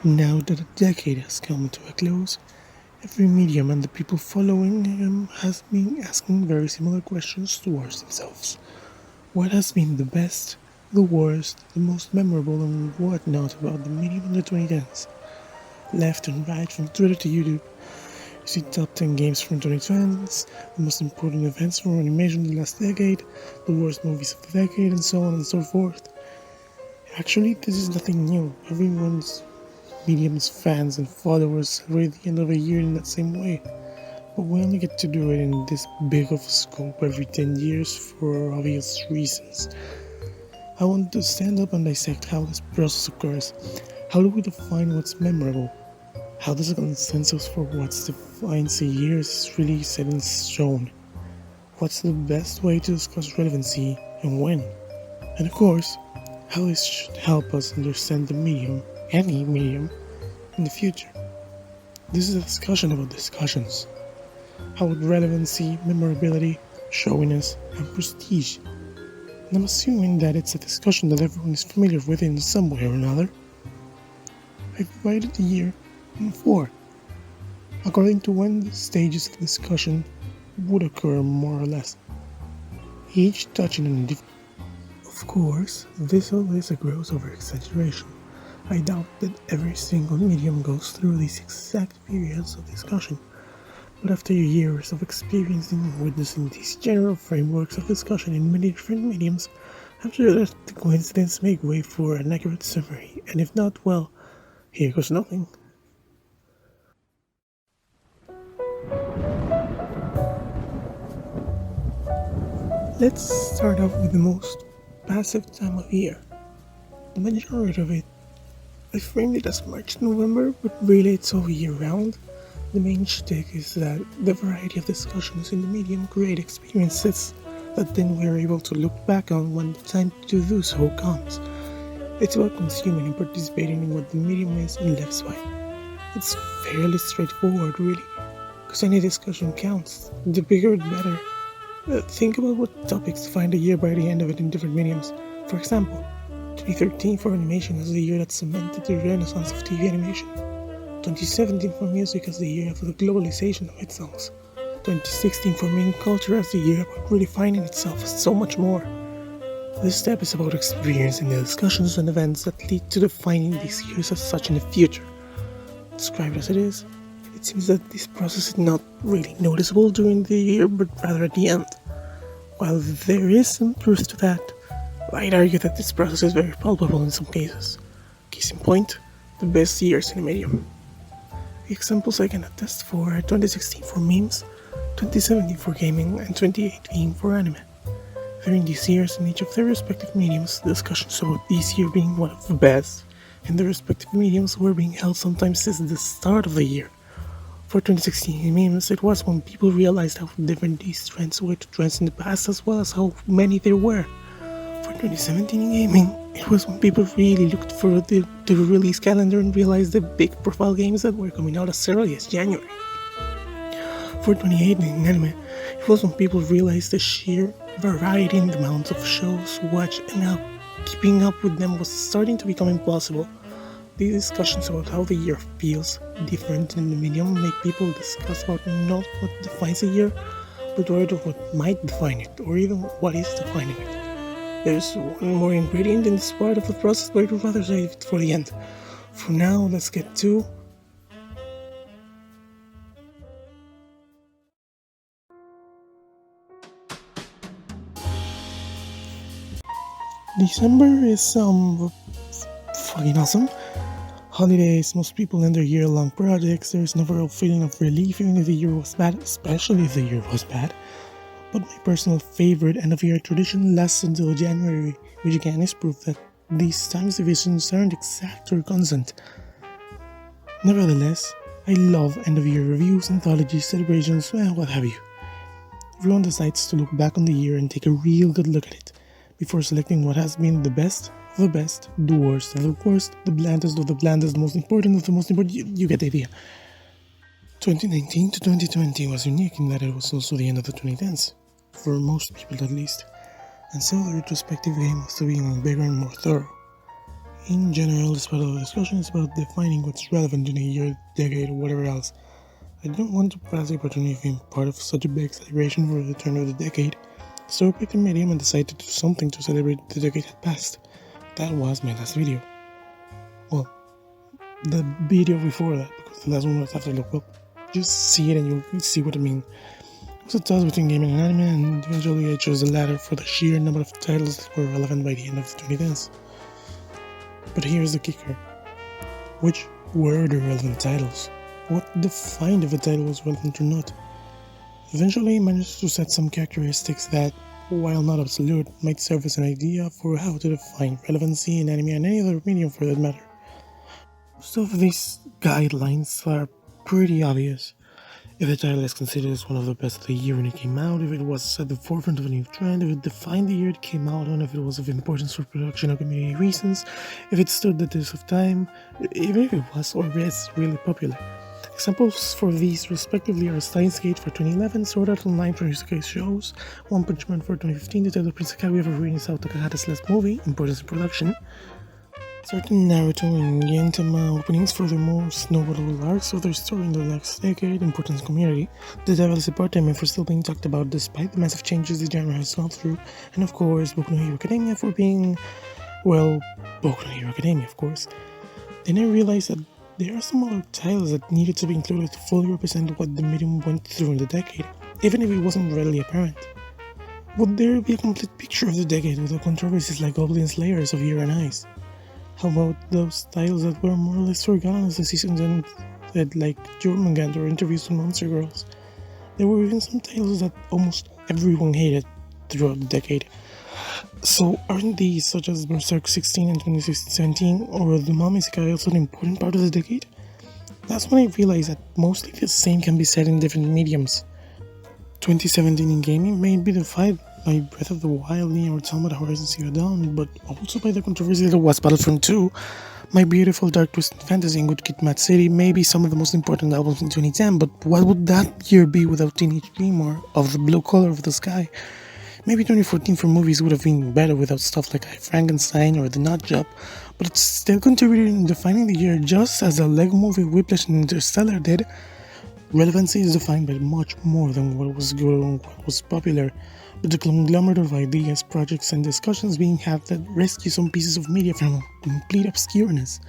Now that a decade has come to a close, every medium and the people following him has been asking very similar questions towards themselves. What has been the best, the worst, the most memorable, and what not about the medium in the 2010s? Left and right, from Twitter to YouTube, you see top 10 games from 2010s, the most important events from animation in the last decade, the worst movies of the decade, and so on and so forth. Actually, this is nothing new. Everyone's medium's fans and followers celebrate the end of a year in that same way. But we only get to do it in this big of a scope every 10 years for obvious reasons. I want to stand up and dissect how this process occurs. How do we define what's memorable? How does a consensus for what defines a year is really set in stone? What's the best way to discuss relevancy and when? And of course, how this should help us understand the medium, any medium, in the future. This is a discussion about discussions. How would relevancy, memorability, showiness, and prestige? And I'm assuming that it's a discussion that everyone is familiar with in some way or another. I've divided the year in 4, according to when the stages of discussion would occur more or less, each touching on a different. Of course, this always a gross over-exaggeration. I doubt that every single medium goes through these exact periods of discussion, but after years of experiencing and witnessing these general frameworks of discussion in many different mediums, I'm sure that the coincidence make way for an accurate summary, and if not, well, here goes nothing. Let's start off with the most passive time of year. The majority of it, I framed it as March to November, but really it's all year round. The main shtick is that the variety of discussions in the medium create experiences that then we are able to look back on when the time to do so comes. It's about consuming and participating in what the medium is and lives by. It's fairly straightforward, really, because any discussion counts. The bigger the better. Think about what topics define a year by the end of it in different mediums. For example, 2013 for animation as the year that cemented the renaissance of TV animation. 2017 for music as the year of the globalization of hit songs. 2016 for main culture as the year about redefining itself as so much more. This step is about experiencing the discussions and events that lead to defining these years as such in the future. Described as it is, it seems that this process is not really noticeable during the year, but rather at the end. While there is some truth to that, I'd argue that this process is very palpable in some cases. Case in point, the best years in a medium. The examples I can attest for are 2016 for memes, 2017 for gaming, and 2018 for anime. During these years, in each of their respective mediums, discussions about this year being one of the best, and the respective mediums were being held sometimes since the start of the year. For 2016 memes, it was when people realized how different these trends were to trends in the past as well as how many there were. For 2017 gaming, it was when people really looked for the release calendar and realized the big profile games that were coming out as early as January. For 2018 anime, it was when people realized the sheer variety in the amount of shows watched and how keeping up with them was starting to become impossible. These discussions about how the year feels different in the medium make people discuss about not what defines a year, but rather what might define it, or even what is defining it. There's one more ingredient in this part of the process, but I'd rather save it for the end. For now, let's get to December is fucking awesome. Holidays, most people end their year-long projects. There's no real feeling of relief even if the year was bad, especially if the year was bad. But my personal favorite end-of-year tradition lasts until January, which again is proof that these times divisions aren't exact or constant. Nevertheless, I love end-of-year reviews, anthologies, celebrations, and what have you. Everyone decides to look back on the year and take a real good look at it, before selecting what has been the best, the worst of the worst, the blandest of the blandest, the most important of the most important, you get the idea. 2019 to 2020 was unique in that it was also the end of the 2010s, for most people at least, and so the retrospective game was to be even bigger and more thorough. In general, this part of the discussion is about defining what's relevant in a year, decade, or whatever else. I don't want to pass the opportunity of being part of such a big celebration for the turn of the decade, so I picked a medium and decided to do something to celebrate the decade that passed. That was my last video. Well, the video before that, because the last one was after. Look, well, just see it and you'll see what I mean. So it was between gaming and anime, and eventually I chose the latter for the sheer number of titles that were relevant by the end of the 2010s. But here's the kicker. Which were the relevant titles? What defined if a title was relevant or not? Eventually I managed to set some characteristics that, while not absolute, might serve as an idea for how to define relevancy in anime and any other medium for that matter. Most of these guidelines are pretty obvious. If the title is considered as one of the best of the year when it came out, if it was at the forefront of a new trend, if it defined the year it came out on, if it was of importance for production or community reasons, if it stood the test of time, even if it was or is really popular. Examples for these respectively are Steins Gate for 2011, Sword Art Online for Isekai shows, One Punch Man for 2015, the title Prince Kaguya for reading Sao Takahata's last movie, importance in production, certain Naruto and Gintama openings for the most notable arcs of their story in the next decade, importance community, The Devil's Department for still being talked about despite the massive changes the genre has gone through, and of course Boku no Hero Academia for being, well, Boku no Hero Academia of course. Then I realized that there are some other titles that needed to be included to fully represent what the medium went through in the decade, even if it wasn't readily apparent. Would there be a complete picture of the decade without controversies like Goblin Slayers of Year and Ice? How about those titles that were more or less forgotten as the seasons ended, like Jormungand or Interviews with Monster Girls? There were even some titles that almost everyone hated throughout the decade. So aren't these, such as Berserk 16 and 2017 or the Mom Isekai, also an important part of the decade? That's when I realized that mostly the same can be said in different mediums. 2017 in gaming may be defined by Breath of the Wild, Nier Automata, Horizon Zero Dawn, but also by the controversy that was Battlefront 2. My Beautiful Dark Twisted Fantasy and Good Kid Mad City may be some of the most important albums in 2010, but what would that year be without Teenage Dream or Of the Blue Color of the Sky? Maybe 2014 for movies would have been better without stuff like I, Frankenstein or The Nut Job, but it still contributed in defining the year just as the Lego Movie, Whiplash and Interstellar did. Relevancy is defined by much more than what was good or what was popular, but the conglomerate of ideas, projects, and discussions being had that rescue some pieces of media from complete obscureness.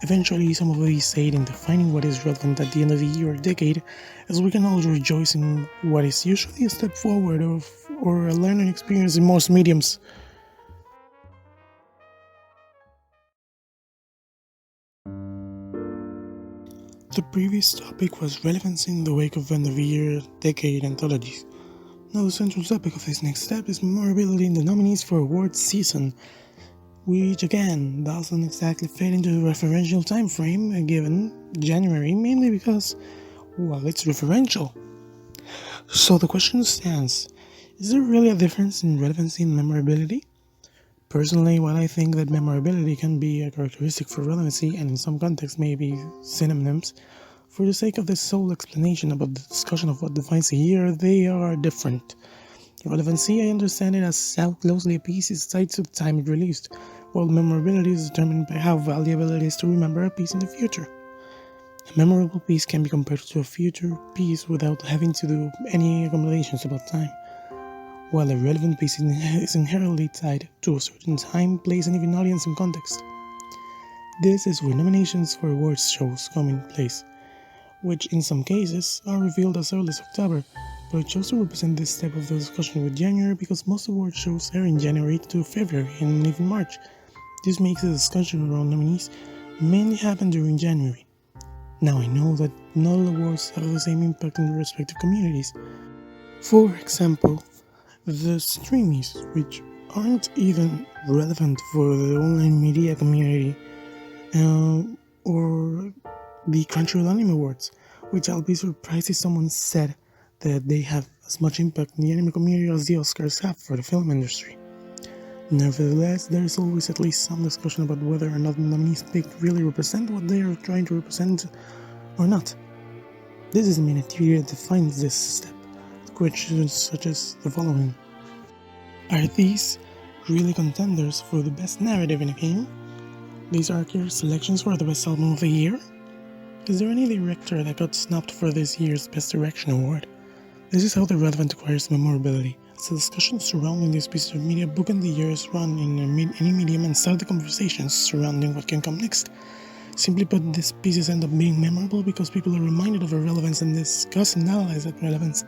Eventually, some of these aid in defining what is relevant at the end of the year or decade, as we can all rejoice in what is usually a step forward or a learning experience in most mediums. The previous topic was relevancy in the wake of end of year, decade anthologies. Now the central topic of this next step is memorability in the nominees for awards season, which again doesn't exactly fit into the referential time frame given January, mainly because, well, it's referential. So the question stands, is there really a difference in relevancy and memorability? Personally, while I think that memorability can be a characteristic for relevancy and in some contexts may be synonyms, for the sake of this sole explanation about the discussion of what defines a year, they are different. Relevancy, I understand it as how closely a piece is tied to the time it released, while memorability is determined by how valuable it is to remember a piece in the future. A memorable piece can be compared to a future piece without having to do any accumulations about time, while a relevant piece is inherently tied to a certain time, place, and even audience and context. This is where nominations for awards shows come in place, which in some cases are revealed as early as October, but I chose to represent this step of the discussion with January because most award shows air in January to February and even March. This makes the discussion around nominees mainly happen during January. Now I know that not all awards have the same impact in their respective communities. For example, the streamies, which aren't even relevant for the online media community, or the Crunchyroll Anime Awards, which I'll be surprised if someone said that they have as much impact in the anime community as the Oscars have for the film industry. Nevertheless, there is always at least some discussion about whether or not the nominees picked really represent what they are trying to represent or not. This is the main activity that defines this step. Questions such as the following. Are these really contenders for the best narrative in a game? These are accurate selections for the best album of the year. Is there any director that got snubbed for this year's Best Direction award? This is how the relevant acquires memorability. As the discussions surrounding this piece of media bookend the year's run in any medium and start the conversations surrounding what can come next. Simply put, these pieces end up being memorable because people are reminded of their relevance and discuss and analyze that relevance.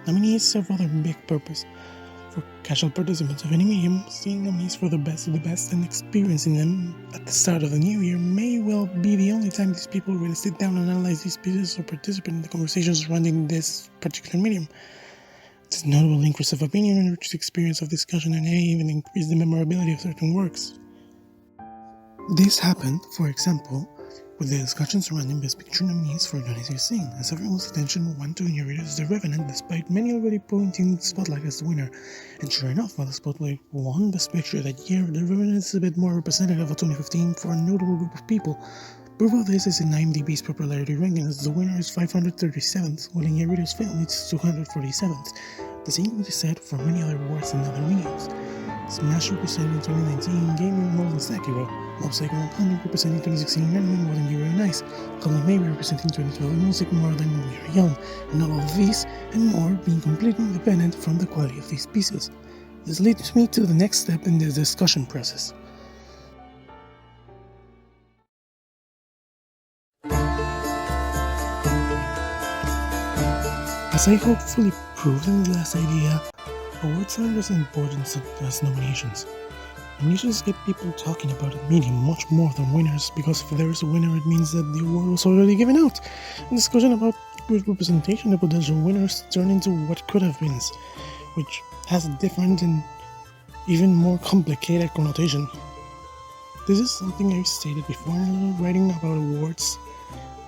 Nominees serve other big purpose. For casual participants of any medium, seeing nominees for the best of the best and experiencing them at the start of the new year may well be the only time these people really sit down and analyze these pieces or participate in the conversations surrounding this particular medium. This notable increase of opinion enriches the experience of discussion and may even increase the memorability of certain works. This happened, for example, with the discussion surrounding Best Picture nominees for Johnny Sing, as everyone's attention went to Inarritu's The Revenant despite many already pointing the spotlight as the winner. And sure enough, while the spotlight won Best Picture that year, The Revenant is a bit more representative of 2015 for a notable group of people. Proof of this is in IMDb's popularity ranking, as the winner is 537th, while Inarritu's film is 247th. The same can be said for many other awards and other mediums. Smash representing 2019 Gaming more than Sekiro, Mosaic 100 representing 2016 Anime more than Yuri on Ice, Colin May representing 2012 music more than We Are Young, and all of these and more being completely independent from the quality of these pieces. This leads me to the next step in the discussion process. As I hopefully proved in the last idea, awards aren't as important as nominations. Nominations get people talking about a medium much more than winners, because if there is a winner, it means that the award was already given out. In discussion about good representation, the potential winners turn into what could have been, which has a different and even more complicated connotation. This is something I've stated before in writing about awards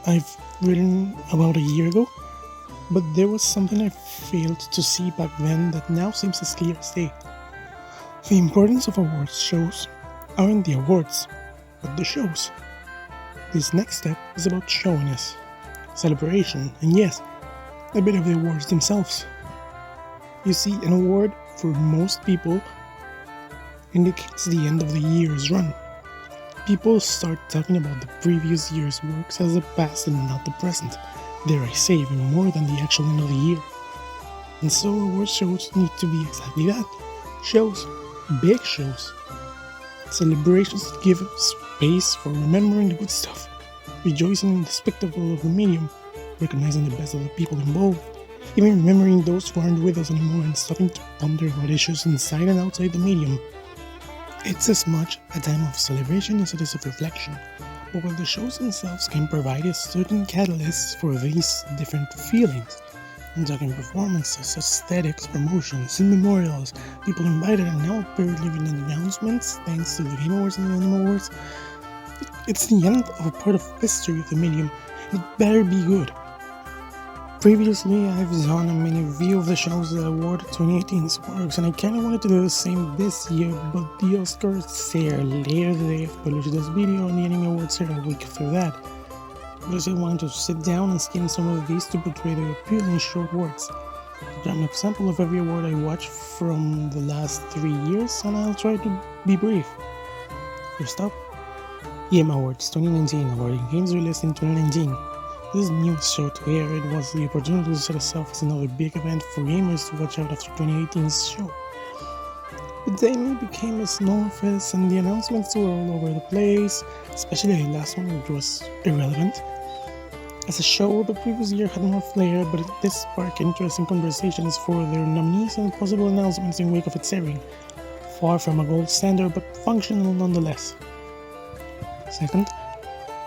I've written about a year ago, but there was something I failed to see back then that now seems as clear as day. The importance of awards shows aren't the awards, but the shows. This next step is about showiness, celebration, and yes, a bit of the awards themselves. You see, an award for most people indicates the end of the year's run. People start talking about the previous year's works as the past and not the present. Dare I say, even more than the actual end of the year. And so award shows need to be exactly that. Shows. Big shows. Celebrations that give space for remembering the good stuff, rejoicing in the spectacle of the medium, recognizing the best of the people involved, even remembering those who aren't with us anymore and stopping to ponder about issues inside and outside the medium. It's as much a time of celebration as it is of reflection. But while the shows themselves can provide a certain catalyst for these different feelings, I'm talking performances, aesthetics, promotions, and memorials, people invited and now apparently with announcements thanks to the Game Awards and the Anime Awards. It's the end of a part of history of the medium. It better be good. Previously, I've done a mini review of the shows that awarded 2018's works, and I kinda wanted to do the same this year, but the Oscars aired later today. I've published this video, and the Anime Awards aired a week after that. But I still wanted to sit down and skim some of these to portray their appeal in short words. I'm an example of every award I watched from the last 3 years, and I'll try to be brief. First up, EM Awards 2019, awarding games released in 2019. This newest show to air, it was the opportunity to set itself as another big event for gamers to watch out after 2018's show. But then it became a snowfest and the announcements were all over the place, especially the last one, which was irrelevant. As a show, the previous year had more flair, but it did spark interesting conversations for their nominees and possible announcements in wake of its airing. Far from a gold standard, but functional nonetheless. Second,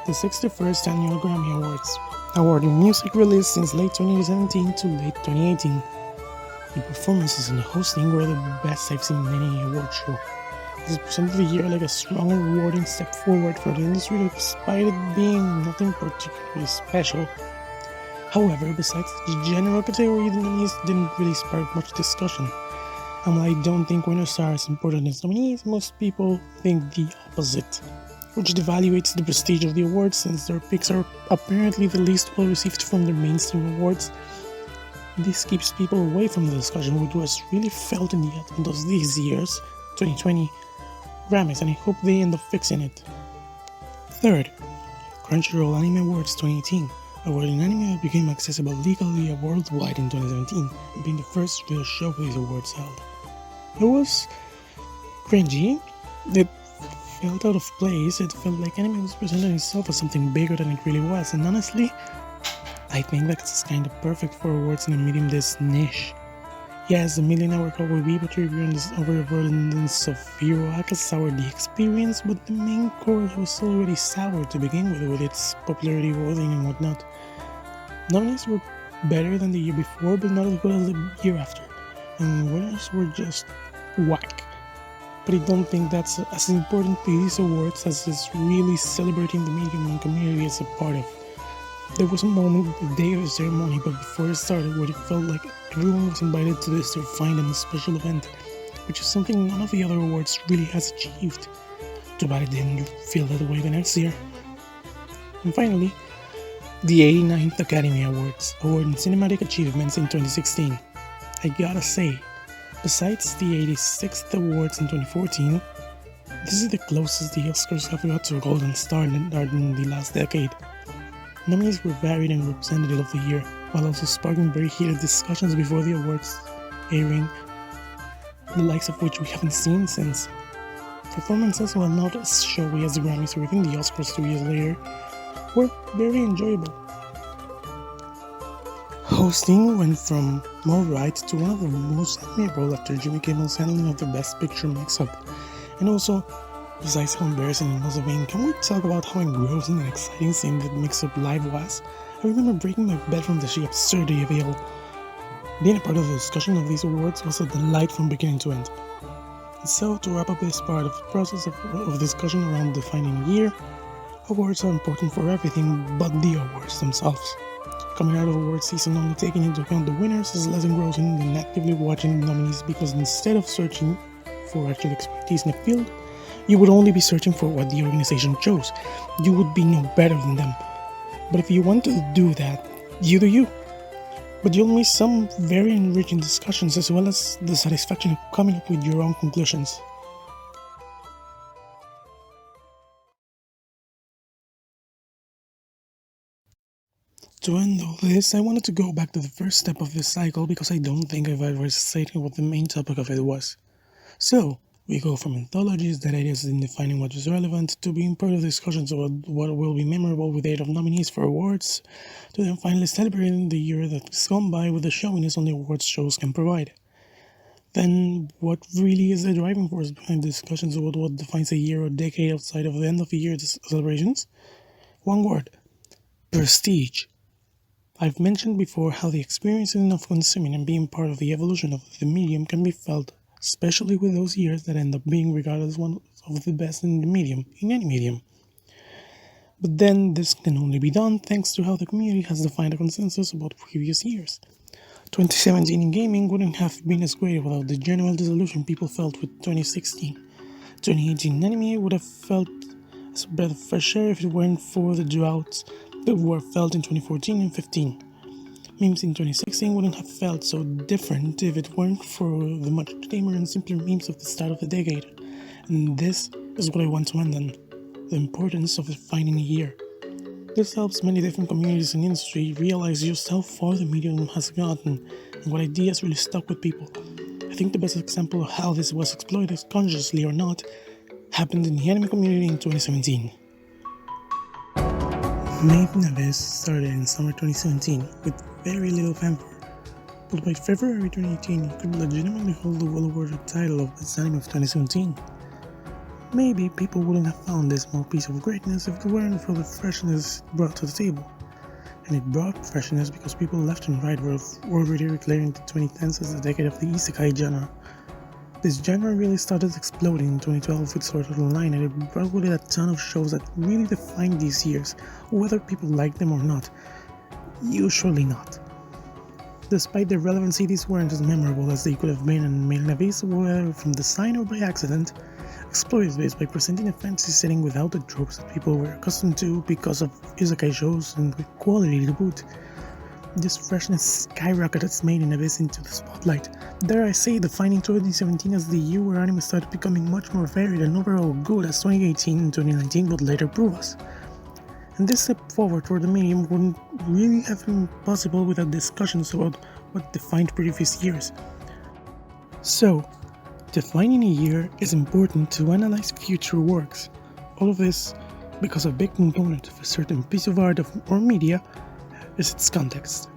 the 61st Annual Grammy Awards, awarding music released since late 2017 to late 2018. The performances and the hosting were the best I've seen in any award show. This presented the year like a strong and rewarding step forward for the industry despite it being nothing particularly special. However, besides the general category, the nominees didn't really spark much discussion. And while I don't think winners are as important as nominees, most people think the opposite, which devaluates the prestige of the awards since their picks are apparently the least well received from their mainstream awards. This keeps people away from the discussion, which was really felt in the advent of these years, 2020, Grammys, and I hope they end up fixing it. Third, Crunchyroll Anime Awards 2018, awarding anime that became accessible legally worldwide in 2017, being the first real show these awards held. It was cringy. It felt out of place. It felt like anime was presenting itself as something bigger than it really was, and honestly, I think that's kind of perfect for awards in a medium this niche. Yes, the million-hour Cowboy Bebop review and this overabundance of hero acts soured the experience, but the main course was already sour to begin with its popularity voting and whatnot. Nominees were better than the year before, but not as good as the year after, and winners were just whack. But I don't think that's as important to these awards as is really celebrating the medium and community as a part of. There was a moment the day of the ceremony, but before it started, where it felt like everyone was invited to this refined and special event, which is something none of the other awards really has achieved. Too bad it didn't feel that way the next year. And finally, the 89th Academy Awards, awarding cinematic achievements in 2016. I gotta say, besides the 86th Awards in 2014, this is the closest the Oscars have got to a golden star in the last decade. Nominees were varied and representative of the year, while also sparking very heated discussions before the awards airing, the likes of which we haven't seen since. Performances, while not as showy as the Grammys or even the Oscars 2 years later, were very enjoyable. Hosting went from alright to one of the most admirable after Jimmy Kimmel's handling of the Best Picture mix-up, and also, besides how embarrassing it was, can we talk about how engrossing and exciting seeing that mix-up live was? I remember breaking my bed from the sheer absurdity of it all. Being a part of the discussion of these awards was a delight from beginning to end. And so, to wrap up this part of the process of discussion around defining a year, awards are important for everything but the awards themselves. Coming out of awards season only taking into account the winners is less engrossing than actively watching the nominees, because instead of searching for actual expertise in the field, you would only be searching for what the organization chose. You would be no better than them. But if you want to do that, you do you. But you'll miss some very enriching discussions as well as the satisfaction of coming up with your own conclusions. To end all this, I wanted to go back to the first step of this cycle because I don't think I've ever stated what the main topic of it was. So, we go from anthologies that ideas in defining what is relevant to being part of discussions about what will be memorable with 8 of nominees for awards, to then finally celebrating the year that has gone by with the showiness only awards shows can provide. Then, what really is the driving force behind the discussions about what defines a year or decade outside of the end of the year celebrations? One word: prestige. I've mentioned before how the experience of consuming and being part of the evolution of the medium can be felt, especially with those years that end up being regarded as one of the best in the medium, in any medium. But then this can only be done thanks to how the community has defined a consensus about previous years. 2017 in gaming wouldn't have been as great without the general disillusion people felt with 2016. 2018 anime would have felt as a breath of fresh air if it weren't for the droughts that were felt in 2014 and 15. Memes in 2016 wouldn't have felt so different if it weren't for the much tamer and simpler memes of the start of the decade. And this is what I want to end on: the importance of defining a year. This helps many different communities in the industry realize just how far the medium has gotten and what ideas really stuck with people. I think the best example of how this was exploited, consciously or not, happened in the anime community in 2017. Maid in Abyss started in summer 2017 with very little fanfare, but by February 2018 it could legitimately hold the well-awarded title of Best Anime of 2017. Maybe people wouldn't have found this small piece of greatness if it weren't for the freshness it brought to the table. And it brought freshness because people left and right were already declaring the 2010s as the decade of the isekai genre. This genre really started exploding in 2012 with Sword Art Online, and it brought with it a ton of shows that really defined these years, whether people liked them or not. Usually not. Despite their relevancy, these weren't as memorable as they could have been, and Maid in Abyss, whether from design or by accident, exploited this by presenting a fantasy setting without the tropes that people were accustomed to because of isekai shows and with quality to boot. This freshness skyrocketed Maid in Abyss into the spotlight, dare I say defining 2017 as the year where anime started becoming much more varied and overall good, as 2018 and 2019 would later prove us. And this step forward for the medium wouldn't really have been possible without discussions about what defined previous years. So, defining a year is important to analyze future works. All of this because a big component of a certain piece of art or media is its context.